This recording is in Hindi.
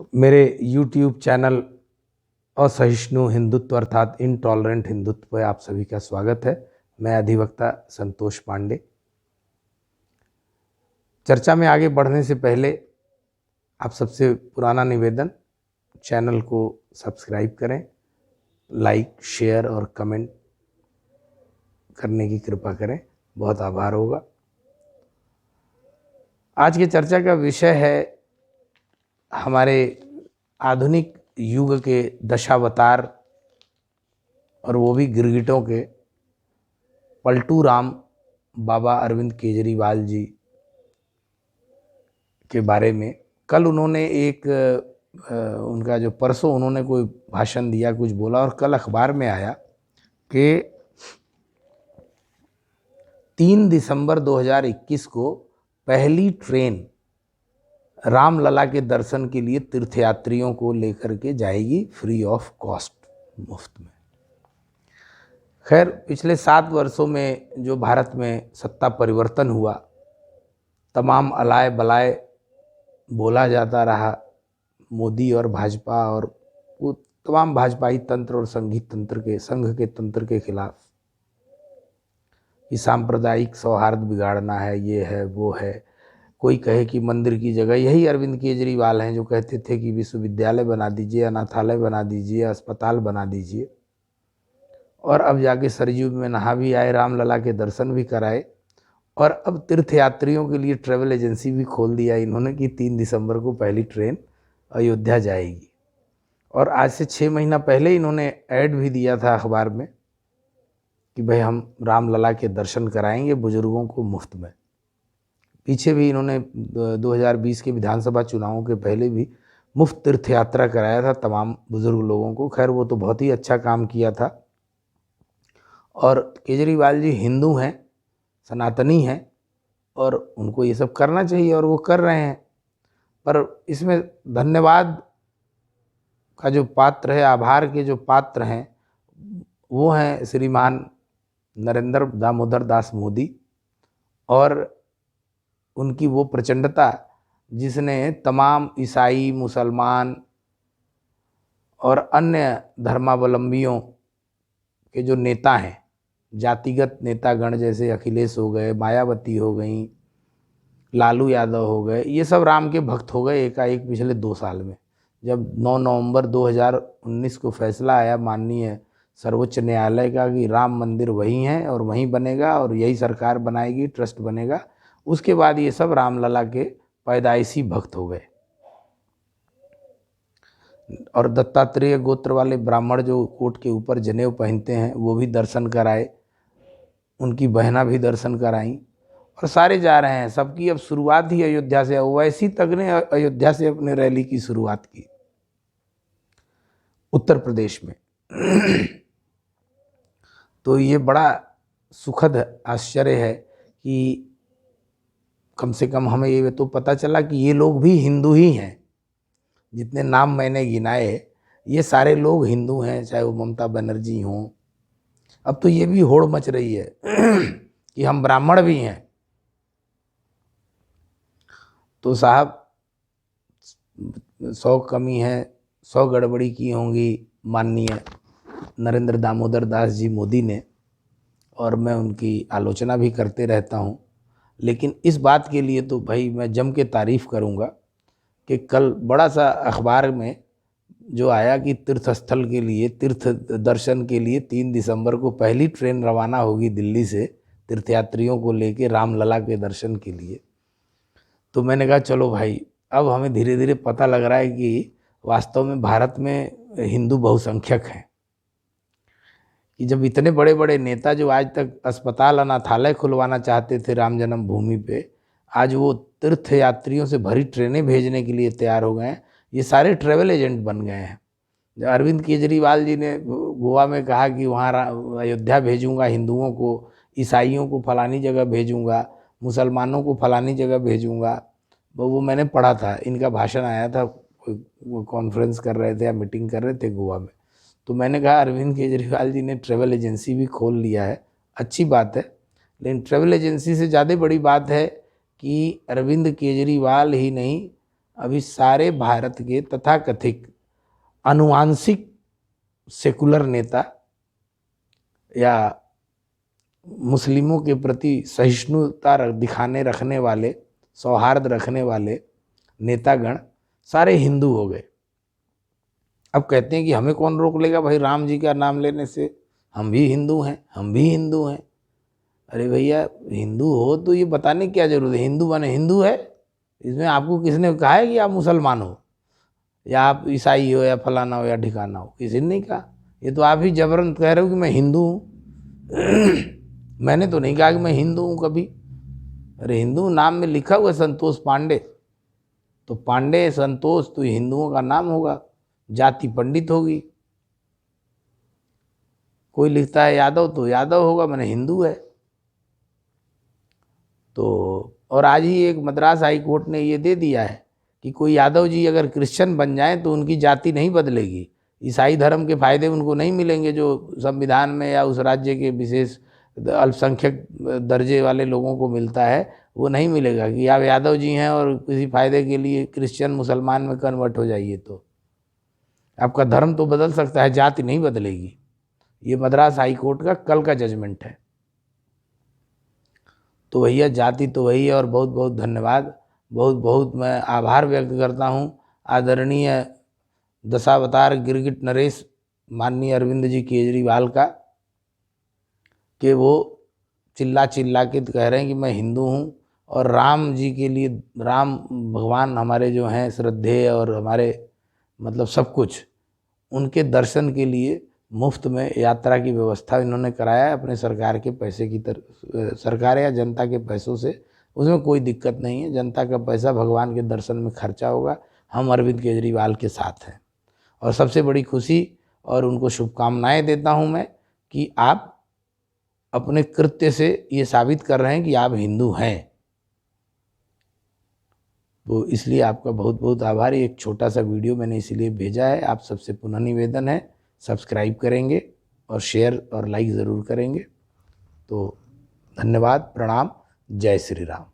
मेरे YouTube चैनल असहिष्णु हिंदुत्व अर्थात इनटॉलरेंट हिंदुत्व पर आप सभी का स्वागत है। मैं अधिवक्ता संतोष पांडे। चर्चा में आगे बढ़ने से पहले आप सबसे पुराना निवेदन, चैनल को सब्सक्राइब करें, लाइक, शेयर और कमेंट करने की कृपा करें, बहुत आभार होगा। आज की चर्चा का विषय है हमारे आधुनिक युग के दशावतार और वो भी गिरगिटों के पलटू राम बाबा अरविंद केजरीवाल जी के बारे में। कल उन्होंने उनका जो परसों उन्होंने कोई भाषण दिया, कुछ बोला, और कल अखबार में आया कि 3 दिसंबर 2021 को पहली ट्रेन रामलला के दर्शन के लिए तीर्थयात्रियों को लेकर के जाएगी फ्री ऑफ कॉस्ट, मुफ्त में। खैर, पिछले 7 वर्षों में जो भारत में सत्ता परिवर्तन हुआ, तमाम अलाय बलाय बोला जाता रहा मोदी और भाजपा और वो तमाम भाजपाई तंत्र और संघ के तंत्र के खिलाफ कि सांप्रदायिक सौहार्द बिगाड़ना है, ये है वो है। कोई कहे कि मंदिर की जगह, यही अरविंद केजरीवाल हैं जो कहते थे कि विश्वविद्यालय बना दीजिए, अनाथालय बना दीजिए, अस्पताल बना दीजिए। और अब जाके सरयू में नहा भी आए, रामलला के दर्शन भी कराए, और अब तीर्थयात्रियों के लिए ट्रैवल एजेंसी भी खोल दिया इन्होंने कि 3 दिसंबर को पहली ट्रेन अयोध्या जाएगी। और आज से 6 महीना पहले इन्होंने ऐड भी दिया था अखबार में कि भाई हम रामलला के दर्शन कराएंगे बुजुर्गों को मुफ्त में। पीछे भी इन्होंने 2020 के विधानसभा चुनावों के पहले भी मुफ्त तीर्थ यात्रा कराया था तमाम बुजुर्ग लोगों को। खैर, वो तो बहुत ही अच्छा काम किया था। और केजरीवाल जी हिंदू हैं, सनातनी हैं, और उनको ये सब करना चाहिए और वो कर रहे हैं। पर इसमें धन्यवाद का जो पात्र है, आभार के जो पात्र हैं, वो हैं श्रीमान नरेंद्र दामोदर दास मोदी और उनकी वो प्रचंडता जिसने तमाम ईसाई, मुसलमान और अन्य धर्मावलंबियों के जो नेता हैं, जातिगत नेतागण जैसे अखिलेश हो गए, मायावती हो गई, लालू यादव हो गए, ये सब राम के भक्त हो गए एकाएक पिछले 2 साल में। जब 9 नवंबर 2019 को फैसला आया माननीय सर्वोच्च न्यायालय का कि राम मंदिर वहीं है और वहीं बनेगा और यही सरकार बनाएगी, ट्रस्ट बनेगा, उसके बाद ये सब रामलला के पैदाइशी भक्त हो गए। और दत्तात्रेय गोत्र वाले ब्राह्मण जो कोट के ऊपर जनेऊ पहनते हैं वो भी दर्शन कराए, उनकी बहना भी दर्शन कराई, और सारे जा रहे हैं। सबकी अब शुरुआत ही अयोध्या से। ओवैसी तक ने अयोध्या से अपने रैली की शुरुआत की, उत्तर प्रदेश में। तो ये बड़ा सुखद आश्चर्य है कि कम से कम हमें ये तो पता चला कि ये लोग भी हिंदू ही हैं। जितने नाम मैंने गिनाए ये सारे लोग हिंदू हैं, चाहे वो ममता बनर्जी हों। अब तो ये भी होड़ मच रही है कि हम ब्राह्मण भी हैं। तो साहब 100 कमी है, 100 गड़बड़ी की होंगी माननीय नरेंद्र दामोदर दास जी मोदी ने, और मैं उनकी आलोचना भी करते रहता हूँ। लेकिन इस बात के लिए तो भाई मैं जम के तारीफ़ करूँगा कि कल बड़ा सा अखबार में जो आया कि तीर्थ स्थल के लिए, तीर्थ दर्शन के लिए 3 दिसंबर को पहली ट्रेन रवाना होगी दिल्ली से तीर्थयात्रियों को लेके रामलला के दर्शन के लिए। तो मैंने कहा चलो भाई, अब हमें धीरे धीरे पता लग रहा है कि वास्तव में भारत में हिंदू बहुसंख्यक हैं। कि जब इतने बड़े बड़े नेता जो आज तक अस्पताल, अनाथालय खुलवाना चाहते थे राम जन्मभूमि पे, आज वो तीर्थ यात्रियों से भरी ट्रेनें भेजने के लिए तैयार हो गए हैं। ये सारे ट्रैवल एजेंट बन गए हैं। अरविंद केजरीवाल जी ने गोवा में कहा कि वहाँ अयोध्या भेजूंगा हिंदुओं को, ईसाइयों को फलानी जगह भेजूंगा, मुसलमानों को फलानी जगह भेजूंगा। वो मैंने पढ़ा था, इनका भाषण आया था, वो कॉन्फ्रेंस कर रहे थे या मीटिंग कर रहे थे गोवा में। तो मैंने कहा अरविंद केजरीवाल जी ने ट्रैवल एजेंसी भी खोल लिया है, अच्छी बात है। लेकिन ट्रैवल एजेंसी से ज़्यादा बड़ी बात है कि अरविंद केजरीवाल ही नहीं, अभी सारे भारत के तथाकथित अनुवांशिक सेकुलर नेता या मुस्लिमों के प्रति सहिष्णुता दिखाने रखने वाले, सौहार्द रखने वाले नेतागण सारे हिंदू हो गए। अब कहते हैं कि हमें कौन रोक लेगा भाई राम जी का नाम लेने से, हम भी हिंदू हैं, हम भी हिंदू हैं। अरे भैया हिंदू हो तो ये बताने की क्या जरूरत है, हिंदू माने हिंदू है। इसमें आपको किसने कहा है कि आप मुसलमान हो या आप ईसाई हो या फलाना हो या ठिकाना हो, किसी ने नहीं कहा। ये तो आप ही जबरन कह रहे हो कि मैं हिंदू हूँ। मैंने तो नहीं कहा कि मैं हिंदू हूँ कभी। अरे हिंदू नाम में लिखा हुआ संतोष पांडे, तो पांडे संतोष तो हिंदुओं का नाम होगा, जाति पंडित होगी। कोई लिखता है यादव तो यादव होगा, मैंने हिंदू है। तो और आज ही एक मद्रास हाई कोर्ट ने ये दे दिया है कि कोई यादव जी अगर क्रिश्चियन बन जाए तो उनकी जाति नहीं बदलेगी, ईसाई धर्म के फायदे उनको नहीं मिलेंगे जो संविधान में या उस राज्य के विशेष अल्पसंख्यक दर्जे वाले लोगों को मिलता है, वो नहीं मिलेगा कि आप यादव जी हैं और किसी फायदे के लिए क्रिश्चियन मुसलमान में कन्वर्ट हो जाइए। तो आपका धर्म तो बदल सकता है, जाति नहीं बदलेगी। ये मद्रास हाई कोर्ट का कल का जजमेंट है। तो भैया जाति तो वही है। और बहुत बहुत धन्यवाद, बहुत बहुत मैं आभार व्यक्त करता हूँ आदरणीय दशावतार गिरगिट नरेश माननीय अरविंद जी केजरीवाल का, कि वो चिल्ला चिल्ला के कह रहे हैं कि मैं हिंदू हूँ और राम जी के लिए, राम भगवान हमारे जो हैं श्रद्धेय और हमारे मतलब सब कुछ, उनके दर्शन के लिए मुफ्त में यात्रा की व्यवस्था इन्होंने कराया है अपने सरकार के पैसे की सरकार या जनता के पैसों से। उसमें कोई दिक्कत नहीं है, जनता का पैसा भगवान के दर्शन में खर्चा होगा। हम अरविंद केजरीवाल के साथ हैं और सबसे बड़ी खुशी और उनको शुभकामनाएं देता हूं मैं कि आप अपने कृत्य से ये साबित कर रहे हैं कि आप हिंदू हैं। तो इसलिए आपका बहुत बहुत आभार। एक छोटा सा वीडियो मैंने इसलिए भेजा है। आप सबसे पुनः निवेदन है सब्सक्राइब करेंगे और शेयर और लाइक ज़रूर करेंगे। तो धन्यवाद, प्रणाम, जय श्री राम।